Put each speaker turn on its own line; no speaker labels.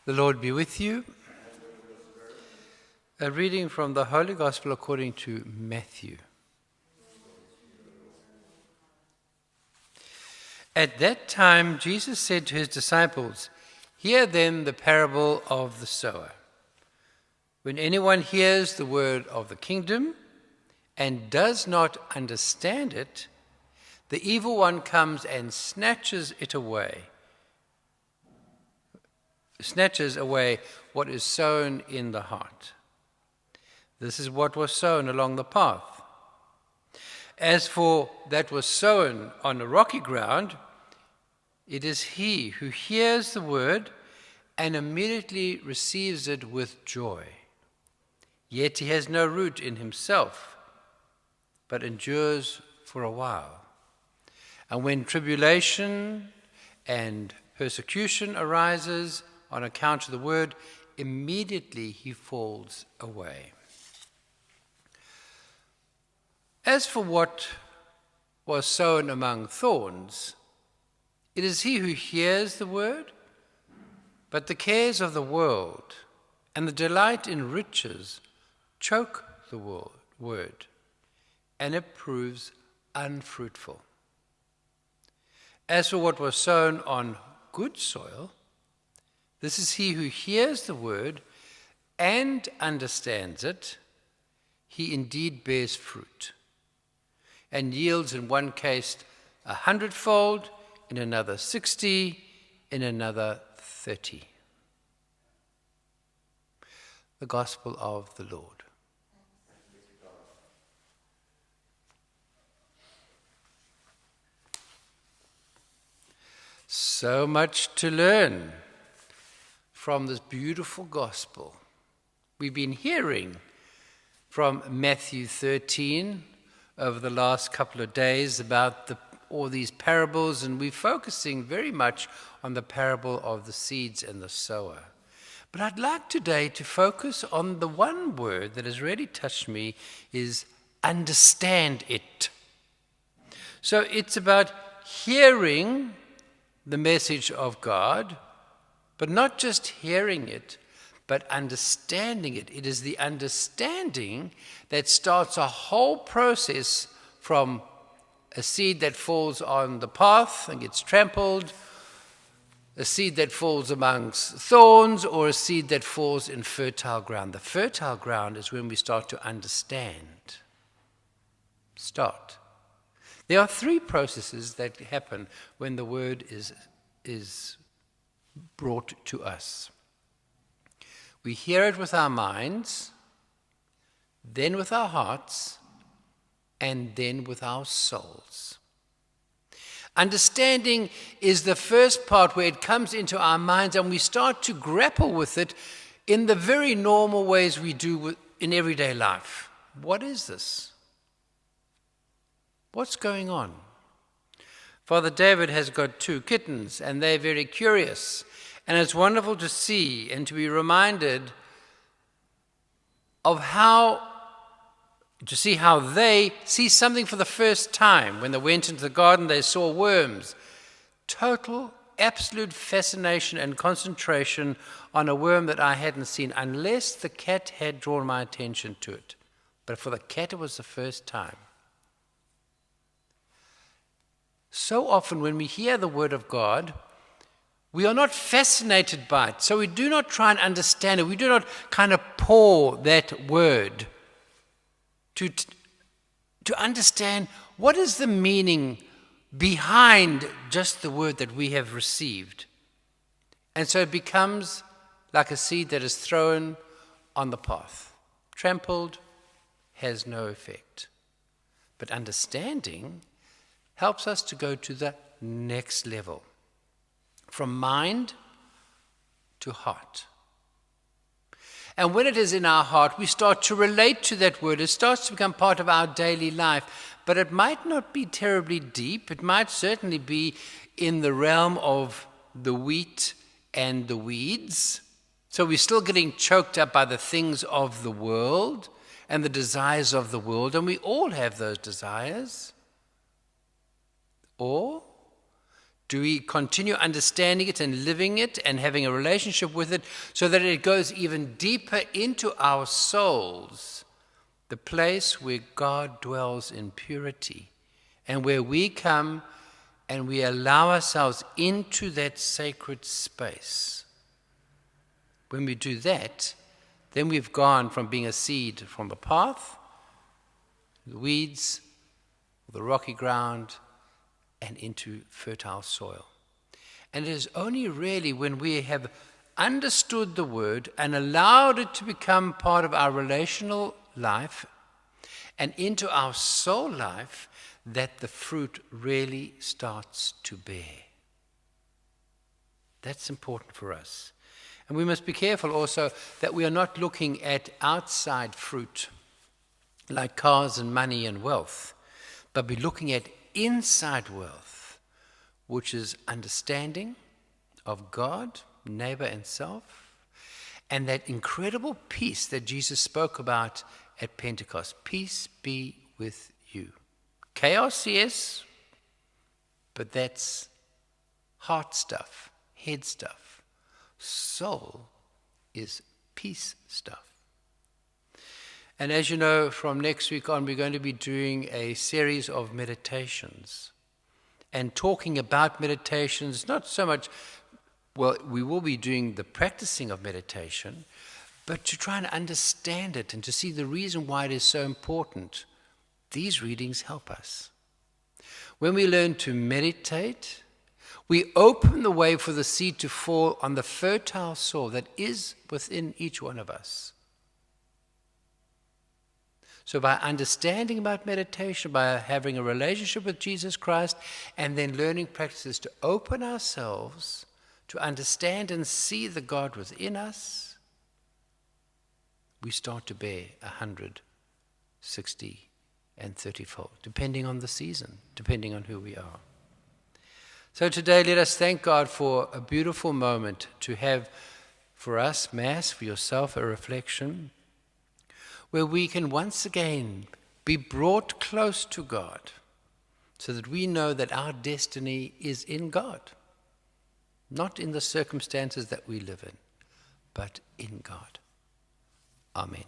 The Lord be with you. A reading from the Holy Gospel according to Matthew. At that time, Jesus said to his disciples, "Hear then the parable of the sower. When anyone hears the word of the kingdom and does not understand it, the evil one comes and snatches away what is sown in the heart. This is what was sown along the path. As for that was sown on a rocky ground, it is he who hears the word and immediately receives it with joy. Yet he has no root in himself, but endures for a while. And when tribulation and persecution arises on account of the word, immediately he falls away. As for what was sown among thorns, it is he who hears the word, but the cares of the world and the delight in riches choke the word, and it proves unfruitful. As for what was sown on good soil, this is he who hears the word and understands it. He indeed bears fruit, and yields in one case 100-fold, in another 60, in another 30. The Gospel of the Lord. So much to learn from this beautiful Gospel. We've been hearing from Matthew 13 over the last couple of days about all these parables, and we're focusing very much on the parable of the seeds and the sower. But I'd like today to focus on the one word that has really touched me, is understand it. So it's about hearing the message of God, but not just hearing it, but understanding it. It is the understanding that starts a whole process from a seed that falls on the path and gets trampled, a seed that falls amongst thorns, or a seed that falls in fertile ground. The fertile ground is when we start to understand. There are three processes that happen when the word is brought to us. We hear it with our minds, then with our hearts, and then with our souls. Understanding is the first part where it comes into our minds and we start to grapple with it in the very normal ways we do in everyday life. What is this? What's going on? Father David has got 2 kittens and they're very curious. And it's wonderful to see and to be reminded of how they see something for the first time. When they went into the garden, they saw worms. Total, absolute fascination and concentration on a worm that I hadn't seen, unless the cat had drawn my attention to it. But for the cat, it was the first time. So often when we hear the word of God, we are not fascinated by it. So we do not try and understand it. We do not kind of pour that word to understand what is the meaning behind just the word that we have received. And so it becomes like a seed that is thrown on the path. Trampled, has no effect. But understanding helps us to go to the next level, from mind to heart. And when it is in our heart, we start to relate to that word. It starts to become part of our daily life. But it might not be terribly deep. It might certainly be in the realm of the wheat and the weeds. So we're still getting choked up by the things of the world and the desires of the world. And we all have those desires. Or Do we continue understanding it and living it and having a relationship with it so that it goes even deeper into our souls, the place where God dwells in purity and where we come and we allow ourselves into that sacred space? When we do that, then we've gone from being a seed from the path, the weeds, the rocky ground, and into fertile soil. And it is only really when we have understood the word and allowed it to become part of our relational life and into our soul life that the fruit really starts to bear. That's important for us. And we must be careful also that we are not looking at outside fruit like cars and money and wealth, but be looking at inside wealth, which is understanding of God, neighbor, and self, and that incredible peace that Jesus spoke about at Pentecost. Peace be with you. Chaos, yes, but that's heart stuff, head stuff. Soul is peace stuff. And as you know, from next week on, we're going to be doing a series of meditations and talking about meditations, not so much, well, we will be doing the practicing of meditation, but to try and understand it and to see the reason why it is so important. These readings help us. When we learn to meditate, we open the way for the seed to fall on the fertile soil that is within each one of us. So by understanding about meditation, by having a relationship with Jesus Christ, and then learning practices to open ourselves to understand and see the God within us, we start to bear 100, 60, and 30-fold, depending on the season, depending on who we are. So today, let us thank God for a beautiful moment to have for us, Mass, for yourself, a reflection where we can once again be brought close to God so that we know that our destiny is in God, not in the circumstances that we live in, but in God. Amen.